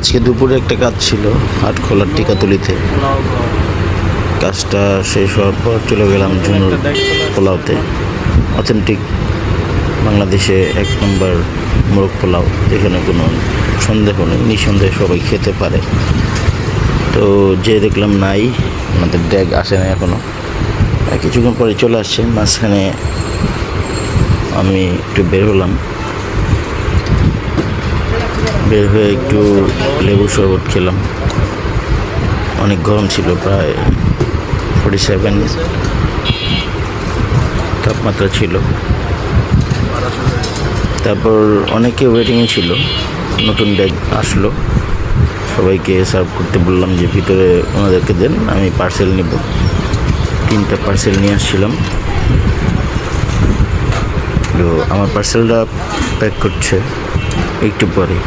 আজকে দুপুরে একটা কাজ ছিল হাটখোলার টিকাতলিতে। কাজটা শেষ হওয়ার পর চলে গেলাম ঝুনুর পোলাওতে। অথেন্টিক বাংলাদেশে 1 নম্বর মোরগ পোলাও, এখানে কোনো সন্দেহ নেই, নিঃসন্দেহে সবাই খেতে পারে। তো যে দেখলাম নাই, আমাদের ড্যাগ আসে না এখনও, কিছুক্ষণ পরে চলে আসছে। মাঝখানে আমি একটু বের হলাম, বের হয়ে একটু লেবু শরবত খেলাম। অনেক গরম ছিল, প্রায় 47 তাপমাত্রা ছিল। তারপর অনেকে ওয়েটিংয়ে ছিল, নতুন ব্যাগ আসলো, সবাইকে সার্ভ করতে বললাম যে ভিতরে ওনাদেরকে দেন, আমি পার্সেল নিব। 3টা পার্সেল নিয়ে আসছিলাম। তো আমার পার্সেলটা প্যাক করছে একটু পরে।